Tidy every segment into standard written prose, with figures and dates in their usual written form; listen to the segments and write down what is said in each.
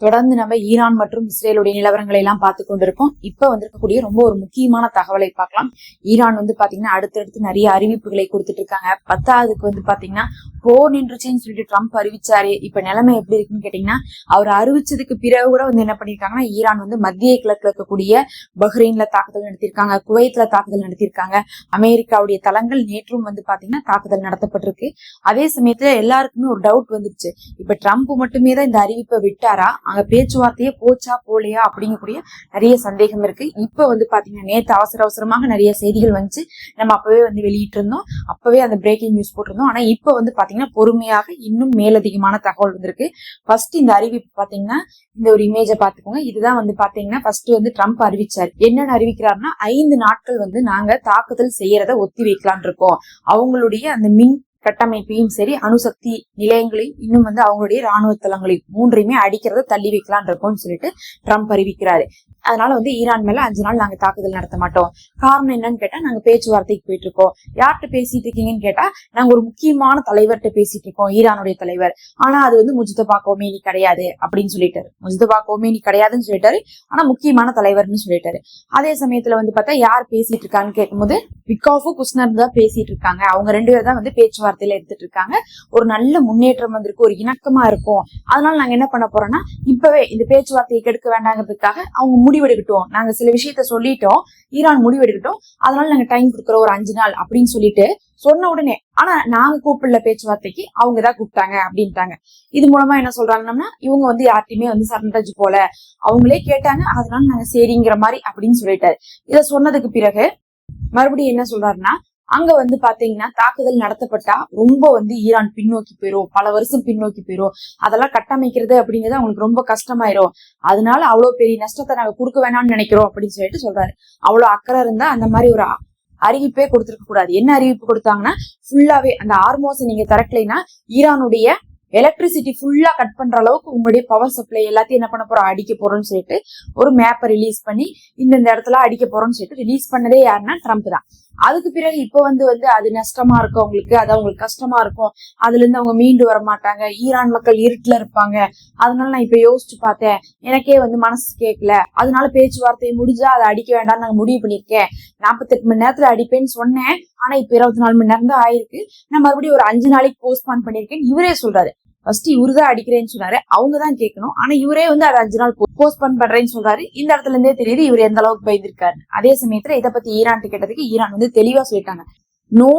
தொடர்ந்து நம்ம ஈரான் மற்றும் இஸ்ரேலுடைய நிலவரங்களை எல்லாம் பார்த்து கொண்டிருக்கோம். இப்ப வந்திருக்கக்கூடிய ரொம்ப ஒரு முக்கியமான தகவலை பார்க்கலாம். ஈரான் பாத்தீங்கன்னா அடுத்தடுத்து நிறைய அறிவிப்புகளை கொடுத்துட்டு இருக்காங்க. 10ஆவதுக்கு பாத்தீங்கன்னா போர் நின்றுச்சுன்னு சொல்லிட்டு ட்ரம்ப் அறிவிச்சாரு. இப்ப நிலைமை எப்படி இருக்குன்னு கேட்டீங்கன்னா, அவர் அறிவிச்சதுக்கு பிறகு கூட என்ன பண்ணிருக்காங்கன்னா, ஈரான் மத்திய கிழக்குல இருக்கக்கூடிய பஹ்ரைன்ல தாக்குதல் நடத்திருக்காங்க, குவைத்ல தாக்குதல் நடத்திருக்காங்க. அமெரிக்காவுடைய தளங்கள் நேற்றும் பாத்தீங்கன்னா தாக்குதல் நடத்தப்பட்டிருக்கு. அதே சமயத்துல எல்லாருக்குமே ஒரு டவுட் வந்துருச்சு, இப்ப ட்ரம்ப் மட்டுமே தான் இந்த அறிவிப்பை விட்டாரா, அங்க பேச்சுவார்த்தையே போச்சா போலையா அப்படிங்கக்கூடிய நிறைய சந்தேகம் இருக்கு. இப்ப பாத்தீங்கன்னா நேத்து அவசரமாக நிறைய செய்திகள் வந்துச்சு. நம்ம அப்பவே வெளியிட்டு இருந்தோம், அப்பவே அந்த பிரேக்கிங் நியூஸ் போட்டிருந்தோம். ஆனா இப்ப பாத்தீங்கன்னா பொறுமையாக இன்னும் மேலதிகமான தகவல் வந்திருக்கு. ஃபர்ஸ்ட் இந்த அறிவிப்பு பாத்தீங்கன்னா இந்த ஒரு இமேஜ பாத்துக்கோங்க. இதுதான் பாத்தீங்கன்னா ஃபர்ஸ்ட் ட்ரம்ப் அறிவிச்சாரு. என்னன்னு அறிவிக்கிறாருன்னா, 5 நாட்கள் நாங்க தாக்குதல் செய்யறத ஒத்தி வைக்கலான் இருக்கோம். அவங்களுடைய அந்த மின் கட்டமைப்பையும் சரி, அணுசக்தி நிலையங்களையும் இன்னும் அவங்களுடைய ராணுவ தளங்களையும் 3ஐயுமே அடிக்கிறத தள்ளி வைக்கலான் இருக்கோம்னு சொல்லிட்டு ட்ரம்ப் அறிவிக்கிறாரு. அதனால ஈரான் மேல 5 நாள் நாங்க தாக்குதல் நடத்த மாட்டோம். காரணம் என்னன்னு கேட்டா, நாங்க பேச்சுவார்த்தைக்கு போயிட்டு இருக்கோம். யார்கிட்ட பேசிட்டு இருக்கீங்கன்னு கேட்டா, நாங்க ஒரு முக்கியமான தலைவர்கிட்ட பேசிட்டு இருக்கோம், ஈரானுடைய தலைவர். ஆனா அது முஜ்தபா கோமேனி கிடையாது அப்படின்னு சொல்லிட்டாரு. முஜ்தபா கோமேனி கிடையாதுன்னு சொல்லிட்டாரு, ஆனா முக்கியமான தலைவர்னு சொல்லிட்டாரு. அதே சமயத்துல பார்த்தா யார் பேசிட்டு இருக்கான்னு கேட்கும்போது விக்காஃபு குஸ்னர் தான் பேசிட்டு இருக்காங்க. அவங்க 2 பேர் தான் பேச்சுவார்த்தையில எடுத்துட்டு இருக்காங்க. ஒரு நல்ல முன்னேற்றம் வந்திருக்கு, ஒரு இணக்கமா இருக்கும். அதனால நாங்க என்ன பண்ண போறோம்னா, இப்பவே இந்த பேச்சுவார்த்தையை கெடுக்க வேண்டாங்கிறதுக்காக அவங்க முடிவெடுக்கட்டும், நாங்க சில விஷயத்த சொல்லிட்டோம், ஈரான் முடிவெடுக்கட்டும், அதனால நாங்க டைம் கொடுக்குறோம் ஒரு 5 நாள் அப்படின்னு சொல்லிட்டு சொன்ன உடனே, ஆனா நாங்க கூப்பிடல பேச்சுவார்த்தைக்கு, அவங்கதான் கூப்பிட்டாங்க அப்படின்ட்டாங்க. இது மூலமா என்ன சொல்றாங்கன்னா, இவங்க யார்ட்டையுமே சரண்டர் போல, அவங்களே கேட்டாங்க, அதனால நாங்க சரிங்கிற மாதிரி அப்படின்னு சொல்லிட்டாரு. இத சொன்னதுக்கு பிறகு மறுபடியும் என்ன சொல்றாருன்னா, அங்க பாத்தீங்கன்னா தாக்குதல் நடத்தப்பட்டா ரொம்ப ஈரான் பின்னோக்கி போயிரும், பல வருஷம் பின்னோக்கி போயிரும், அதெல்லாம் கட்டமைக்கிறது அப்படிங்கிறது அவங்களுக்கு ரொம்ப கஷ்டமாயிரும். அதனால அவ்வளவு பெரிய நஷ்டத்தை நாங்க கொடுக்க வேணாம்னு நினைக்கிறோம் அப்படின்னு சொல்லிட்டு சொல்றாரு. அவ்வளவு அக்கறை இருந்தா அந்த மாதிரி ஒரு அறிவிப்பே கொடுத்திருக்க கூடாது. என்ன அறிவிப்பு கொடுத்தாங்கன்னா, ஃபுல்லாவே அந்த ஹார்மோஸை நீங்க திறக்கலைன்னா ஈரானுடைய எலக்ட்ரிசிட்டி ஃபுல்லா கட் பண்ற அளவுக்கு உங்களுடைய பவர் சப்ளை எல்லாத்தையும் என்ன பண்ண போறோம், அடிக்க போறோம்னு சொல்லிட்டு ஒரு மேப்பை ரிலீஸ் பண்ணி இந்த இடத்துல அடிக்க போறோம்னு சொல்லிட்டு ரிலீஸ் பண்ணதே யாருன்னா ட்ரம்ப் தான். அதுக்கு பிறகு இப்ப அது நஷ்டமா இருக்கும் அவங்களுக்கு, அது அவங்களுக்கு கஷ்டமா இருக்கும், அதுல இருந்து அவங்க மீண்டு வர மாட்டாங்க, ஈரான் மக்கள் இருட்டுல இருப்பாங்க. அதனால நான் இப்ப யோசிச்சு பார்த்தேன், எனக்கே மனசு கேட்கல, அதனால பேச்சுவார்த்தை முடிஞ்சா அதை அடிக்க வேண்டாம்னு நாங்க முடிவு பண்ணிருக்கேன். 48 மணி நேரத்துல அடிப்பேன்னு சொன்னேன், ஆனா இப்ப 24 மணி நேரம் தான் ஆயிருக்கு, நான் மறுபடியும் ஒரு 5 நாளைக்கு போஸ்ட்பான் பண்ணிருக்கேன் இவரே சொல்றாரு. ஃபர்ஸ்ட் இவருதான் அடிக்கிறேன்னு சொன்னாரு, அவங்கதான் கேட்கணும். ஆனா இவரே அதை 5 நாள் போஸ்ட்பான் பண்றேன்னு சொல்றாரு. இந்த இடத்துல இருந்தே தெரியுது இவர் எந்த அளவுக்கு பயந்துருக்காரு. அதே சமயத்துல இதை பத்தி ஈரான் கேட்டதுக்கு ஈரான் தெளிவா சொல்லிட்டாங்க, no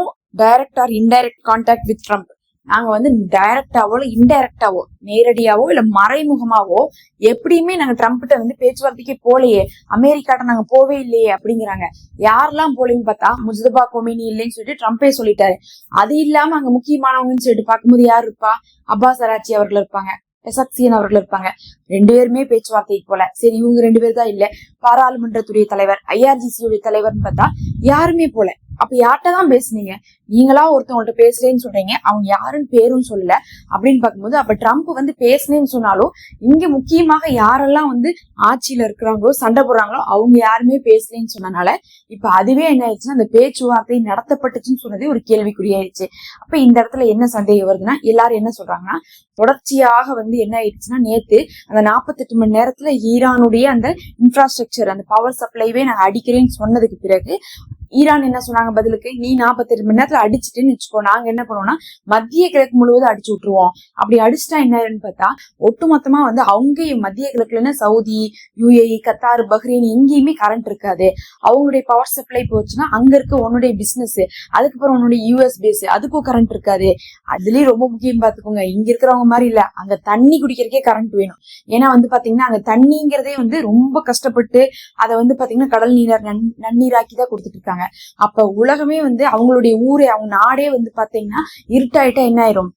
direct or indirect contact with Trump. நாங்க டைரக்டாவோ இல்ல இன்டைரக்டாவோ, நேரடியாவோ இல்ல மறைமுகமாவோ எப்படியுமே நாங்க ட்ரம்ப்கிட்ட பேச்சுவார்த்தைக்கு போலையே, அமெரிக்காட்ட நாங்க போவே இல்லையே அப்படிங்கிறாங்க. யாரெல்லாம் போலேன்னு பார்த்தா முஜ்தபா கோமேனி இல்லைன்னு சொல்லிட்டு ட்ரம்பே சொல்லிட்டாரு. அது இல்லாம அங்க முக்கியமானவங்கன்னு சொல்லிட்டு பார்க்கும்போது யார் இருப்பா, அப்பாஸ் அராச்சி அவர்கள் இருப்பாங்க, பெசக்சியன் அவர்கள் இருப்பாங்க. 2 பேருமே பேச்சுவார்த்தைக்கு போல. சரி, இவங்க 2 பேர் தான் இல்ல, பாராளுமன்றத்துடைய தலைவர், IRGC உடைய தலைவர்னு பார்த்தா யாருமே போல. அப்ப யார்கிட்டதான் பேசுனீங்க, நீங்களா ஒருத்தவங்கள்ட்ட பேசுறேன்னு சொல்றீங்க, அவங்க யாருன்னு பேரும் சொல்லல அப்படின்னு பார்க்கும்போது, அப்ப ட்ரம்ப் பேசுனேன்னு சொன்னாலும் இங்க முக்கியமாக யாரெல்லாம் ஆட்சியில இருக்கிறாங்களோ சண்டை போடுறாங்களோ அவங்க யாருமே பேசலன்னு சொன்னனால இப்ப அதுவே என்ன ஆயிடுச்சுன்னா, அந்த பேச்சுவார்த்தை நடத்தப்பட்டுச்சுன்னு சொன்னதே ஒரு கேள்விக்குறியாயிடுச்சு. அப்ப இந்த இடத்துல என்ன சந்தேகம் வருதுன்னா, எல்லாரும் என்ன சொல்றாங்கன்னா, தொடர்ச்சியாக என்ன ஆயிடுச்சுன்னா, நேத்து அந்த 48 மணி நேரத்துல ஈரானுடைய அந்த இன்ஃப்ராஸ்ட்ரக்சர், அந்த பவர் சப்ளைவே நான் அடிக்கிறேன்னு சொன்னதுக்கு பிறகு ஈரான் என்ன சொன்னாங்க பதிலுக்கு, நீ 48 மணி நேரத்துல அடிச்சுட்டுன்னு வச்சுக்கோ, நாங்க என்ன பண்ணுவோம்னா மத்திய கிழக்கு முழுவதும் அடிச்சு விட்டுருவோம். அப்படி அடிச்சுட்டா என்னன்னு பார்த்தா, ஒட்டுமொத்தமா அவங்க மத்திய கிழக்குல சவுதி, UAE, கத்தார், பஹ்ரைன் எங்கேயுமே கரண்ட் இருக்காது. அவங்களுடைய பவர் சப்ளை போச்சுன்னா அங்க இருக்க உன்னுடைய பிசினஸ், அதுக்கப்புறம் உன்னுடைய US பேஸ், அதுக்கும் கரண்ட் இருக்காது. அதுலயும் ரொம்ப முக்கியம் பாத்துக்கோங்க, இங்க இருக்கிறவங்க மாதிரி இல்ல, அங்க தண்ணி குடிக்கிறதுக்கே கரண்ட் வேணும். ஏன்னா பாத்தீங்கன்னா அங்க தண்ணிங்கிறதே ரொம்ப கஷ்டப்பட்டு அதை பாத்தீங்கன்னா கடல் நீர் நன்னீராக்கிதான் கொடுத்துட்டு இருக்காங்க. அப்ப உலகமே அவங்களுடைய ஊரே, அவங்க நாடே பாத்தீங்கன்னா இருட்டாயிட்டா என்ன ஆயிரும்,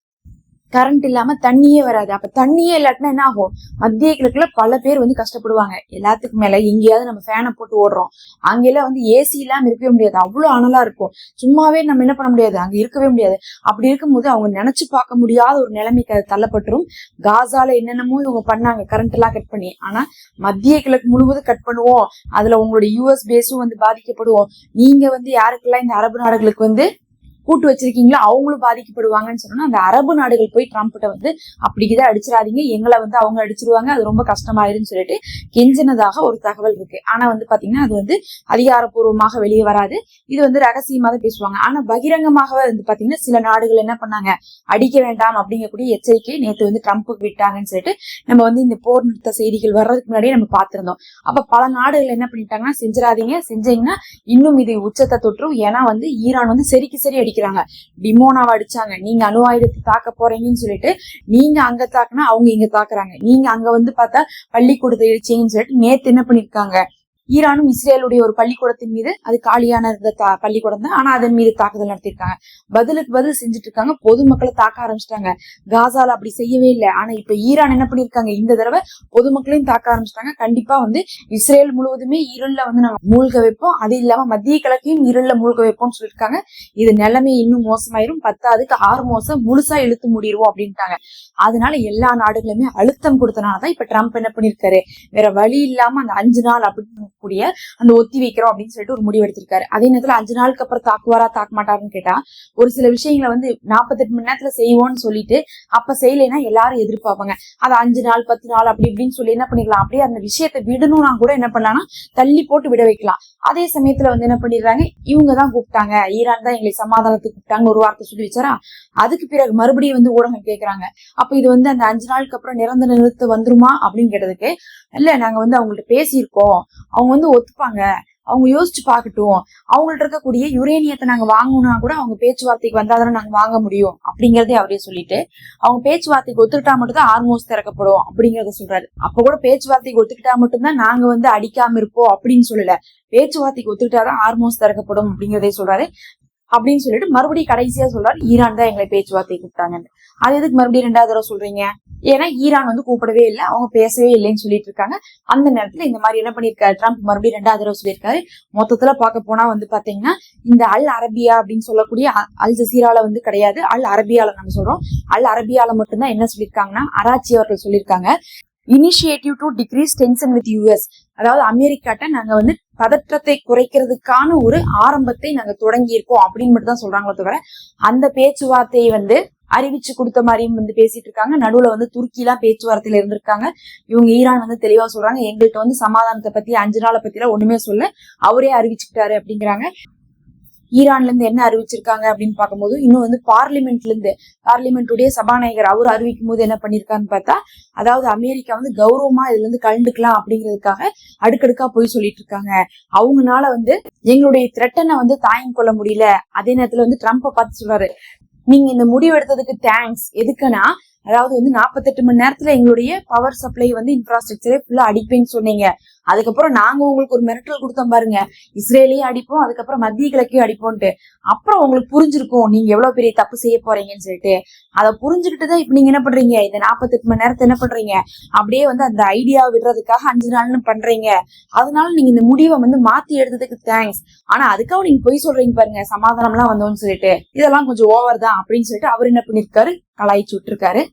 கரண்ட் இல்லாம தண்ணியே வராது. அப்ப தண்ணியே இல்லாட்டினா என்ன ஆகும், மத்திய கிழக்குல பல பேர் கஷ்டப்படுவாங்க. எல்லாத்துக்கும் மேல எங்கேயாவது நம்ம ஃபேனை போட்டு ஓடுறோம், அங்கெல்லாம் AC இல்லாம இருக்கவே முடியாது, அவ்வளவு அனலா இருக்கும். சும்மாவே நம்ம என்ன பண்ண முடியாது, அங்க இருக்கவே முடியாது. அப்படி இருக்கும்போது அவங்க நினைச்சு பார்க்க முடியாத ஒரு நிலைமைக்கு அது தள்ளப்பட்டுரும். காசால என்னென்னமோ இவங்க பண்ணாங்க, கரண்ட் எல்லாம் கட் பண்ணி. ஆனா மத்திய கிழக்கு முழுவதும் கட் பண்ணுவோம், அதுல உங்களுடைய US பேஸும் பாதிக்கப்படுவோம். நீங்க யாருக்கெல்லாம் இந்த அரபு நாடுகளுக்கு கூட்டு வச்சிருக்கீங்களோ அவங்களும் பாதிக்கப்படுவாங்கன்னு சொன்னா அந்த அரபு நாடுகள் போய் ட்ரம்ப்கிட்ட வந்து அப்படிக்குதான் அடிச்சிடாதீங்க, எங்களை வந்து அவங்க அடிச்சிருவாங்க, அது ரொம்ப கஷ்டமாயிருன்னு சொல்லிட்டு கெஞ்சினதாக ஒரு தகவல் இருக்கு. ஆனா வந்து பாத்தீங்கன்னா அது வந்து அதிகாரப்பூர்வமாக வெளியே வராது, இது வந்து ரகசியமா தான் பேசுவாங்க. ஆனா பகிரங்கமாகவே வந்து பாத்தீங்கன்னா சில நாடுகள் என்ன பண்ணாங்க, அடிக்க வேண்டாம் அப்படிங்கக்கூடிய எச்சரிக்கை நேற்று வந்து ட்ரம்ப்புக்கு விட்டாங்கன்னு சொல்லிட்டு நம்ம வந்து இந்த போர் நிறுத்த செய்திகள் வர்றதுக்கு முன்னாடியே நம்ம பார்த்திருந்தோம். அப்ப பல நாடுகள் என்ன பண்ணிட்டாங்கன்னா, செஞ்சிடாதீங்க, செஞ்சீங்கன்னா இன்னும் இது உச்சத்தை தொற்றும். ஏன்னா வந்து ஈரான் வந்து சரிக்கு சரி அடிக்கிறாங்க, டிமோனாவை அடிச்சாங்க, நீங்க அணு ஆயுதத்தை தாக்க போறீங்கன்னு சொல்லிட்டு நீங்க அங்க தாக்குனா அவங்க இங்க தாக்குறாங்க, நீங்க அங்க வந்து பார்த்தா பள்ளிக்கூடத்தை இடிச்சீங்கன்னு சொல்லிட்டு நேத்து என்ன பண்ணிருக்காங்க, ஈரானும் இஸ்ரேலுடைய ஒரு பள்ளிக்கூடத்தின் மீது, அது காலியான இருந்த பள்ளிக்கூடம் தான், ஆனா அதன் மீது தாக்குதல் நடத்திருக்காங்க. பதிலுக்கு பதில் செஞ்சுட்டு இருக்காங்க, பொதுமக்களை தாக்க ஆரம்பிச்சிட்டாங்க. காசால அப்படி செய்யவே இல்லை. ஆனா இப்ப ஈரான் என்ன பண்ணிருக்காங்க, இந்த தடவை பொதுமக்களையும் தாக்க ஆரம்பிச்சிட்டாங்க. கண்டிப்பா வந்து இஸ்ரேல் முழுவதுமே இருள்ல வந்து நாங்க மூழ்க வைப்போம், அது இல்லாம மத்திய கிழக்கையும் இருள்ல மூழ்க வைப்போம்னு சொல்லியிருக்காங்க. இது நிலைமை இன்னும் மோசமாயிரும், 10க்கு 6 மோசம் முழுசா இழுத்து மூடிடுவோம் அப்படின்ட்டாங்க. அதனால எல்லா நாடுகளுமே அழுத்தம் கொடுத்தனாலதான் இப்ப ட்ரம்ப் என்ன பண்ணிருக்காரு, வேற வழி இல்லாம அந்த 5 நாள் அப்படின்னு கூடிய அந்த ஒத்தி வைக்கிறோம் அப்படின்னு சொல்லிட்டு ஒரு முடிவு எடுத்திருக்காரு. அதே நேரத்துல 5 நாளுக்கு அப்புறம் தாக்குவாரா தாக்க மாட்டாருன்னு கேட்டா, ஒரு சில விஷயங்களை வந்து 48 மணி நேரத்துல செய்வோம்னு சொல்லிட்டு அப்ப செய்யலைன்னா எல்லாரும் எதிர்பார்ப்பாங்க. அது 5 நாள் 10 நாள் அப்படி இப்படின்னு சொல்லி என்ன பண்ணிக்கலாம், அப்படியே அந்த விஷயத்தை விடணும்னா கூட என்ன பண்ணலாம்னா தள்ளி போட்டு விட வைக்கலாம். அதே சமயத்துல வந்து என்ன பண்ணிடுறாங்க, இவங்கதான் கூப்பிட்டாங்க, ஈரான் தான் எங்களை சமாதானத்துக்கு கூப்பிட்டாங்க ஒரு வார்த்தை சொல்லி வச்சாரா, அதுக்கு பிறகு மறுபடியும் வந்து ஊடகம் கேட்கறாங்க, அப்ப இது வந்து அந்த 5 நாளுக்கு அப்புறம் நிரந்தர நிறுத்த வந்துருமா அப்படின்னு கேட்டதுக்கு, இல்ல நாங்க வந்து அவங்கள்ட்ட பேசியிருக்கோம், அவங்க வந்து ஒத்துப்பாங்க, அவங்க யோசிச்சு பாக்கட்டும், அவங்கள்ட்ட இருக்கக்கூடிய யுரேனியத்தை நாங்க வாங்கணும்னா கூட அவங்க பேச்சுவார்த்தைக்கு வந்தாதானே நாங்க வாங்க முடியும் அப்படிங்கறதே அவரே சொல்லிட்டு, அவங்க பேச்சுவார்த்தைக்கு ஒத்துக்கிட்டா மட்டும் தான் ஆர்மோஸ் திறக்கப்படும் அப்படிங்கறத சொல்றாரு. அப்ப கூட பேச்சுவார்த்தைக்கு ஒத்துக்கிட்டா மட்டும்தான் நாங்க வந்து அடிக்காம இருப்போம் அப்படின்னு சொல்லல, பேச்சுவார்த்தைக்கு ஒத்துக்கிட்டாதான் ஆர்மோஸ் திறக்கப்படும் அப்படிங்கறதே சொல்றாரு. அப்படின்னு சொல்லிட்டு மறுபடியும் கடைசியா சொல்றாரு, ஈரான் தான் எங்களை பேச்சுவார்த்தை கூப்பிட்டாங்கன்னு. அது எதுக்கு மறுபடியும் 2வது தடவை சொல்றீங்க, ஏன்னா ஈரான் வந்து கூப்பிடவே இல்லை, அவங்க பேசவே இல்லைன்னு சொல்லிட்டு இருக்காங்க. அந்த நேரத்துல இந்த மாதிரி என்ன பண்ணிருக்காரு ட்ரம்ப், மறுபடியும் 2வது தடவை சொல்லியிருக்காரு. மொத்தத்துல பார்க்க போனா வந்து பாத்தீங்கன்னா இந்த அல் அரபியா அப்படின்னு சொல்லக்கூடிய அல் ஜசீரால வந்து கிடையாது, அல் அரபியால நம்ம சொல்றோம். அல் அரபியால மட்டும்தான் என்ன சொல்லியிருக்காங்கன்னா, அராச்சி அவர்கள் சொல்லியிருக்காங்க, initiative to decrease tension with US, அதாவது அமெரிக்காட்ட நாங்க வந்து பதற்றத்தை குறைக்கிறதுக்கான ஒரு ஆரம்பத்தை நாங்க தொடங்கி இருக்கோம் அப்படின்னு மட்டும் தான் சொல்றாங்களே தவிர, அந்த பேச்சுவார்த்தையை வந்து அறிவிச்சு கொடுத்த மாதிரியும் வந்து பேசிட்டு இருக்காங்க. நடுவுல வந்து துருக்கி எல்லாம் பேச்சுவார்த்தையில இருந்திருக்காங்க. இவங்க ஈரான் வந்து தெளிவா சொல்றாங்க, எங்கள்கிட்ட வந்து சமாதானத்தை பத்தி 5 நாளை பத்தி எல்லாம் ஒண்ணுமே சொல்ல, அவரே அறிவிச்சுக்கிட்டாரு அப்படிங்கிறாங்க. ஈரான்ல இருந்து என்ன அறிவிச்சிருக்காங்க அப்படின்னு பார்க்கும்போது, இன்னும் வந்து பார்லிமெண்ட்டுடைய சபாநாயகர் அவர் அறிவிக்கும் போது என்ன பண்ணிருக்கான்னு பார்த்தா, அதாவது அமெரிக்கா வந்து கௌரவமா இதுல இருந்து கலந்துக்கலாம் அப்படிங்கிறதுக்காக அடுக்கடுக்கா போய் சொல்லிட்டு இருக்காங்க. அவங்கனால வந்து எங்களுடைய த்ரெட்டனை வந்து தாங்கிக் கொள்ள முடியல. அதே நேரத்துல வந்து ட்ரம்ப்பை பார்த்து சொல்றாரு, நீங்க இந்த முடிவு எடுத்ததுக்கு தேங்க்ஸ், எதுக்குன்னா அதாவது வந்து 48 மணி நேரத்துல எங்களுடைய பவர் சப்ளை வந்து இன்ஃப்ராஸ்ட்ரக்சரே ஃபுல்லா அடிப்பேன்னு சொன்னீங்க, அதுக்கப்புறம் நாங்க உங்களுக்கு ஒரு மிரட்டல் கொடுத்தோம் பாருங்க, இஸ்ரேலையும் அடிப்போம், அதுக்கப்புறம் மத்திய கிழக்கையும் அடிப்போம்ட்டு, அப்புறம் உங்களுக்கு புரிஞ்சிருக்கும் நீங்க எவ்வளவு பெரிய தப்பு செய்ய போறீங்கன்னு சொல்லிட்டு. அதை புரிஞ்சுக்கிட்டுதான் இப்ப நீங்க என்ன பண்றீங்க, இந்த 48 மணி நேரத்தை என்ன பண்றீங்க, அப்படியே வந்து அந்த ஐடியாவை விடுறதுக்காக 5 நாள்னு பண்றீங்க. அதனால நீங்க இந்த முடிவை வந்து மாத்தி எடுத்ததுக்கு தேங்க்ஸ், ஆனா அதுக்காக நீங்க பொய் சொல்றீங்க பாருங்க, சமாதானம் எல்லாம் வந்தோம்னு சொல்லிட்டு, இதெல்லாம் கொஞ்சம் ஓவர் தான் அப்படின்னு சொல்லிட்டு அவர் என்ன பண்ணிருக்காரு, கலாய்ச்சி விட்டுருக்காரு.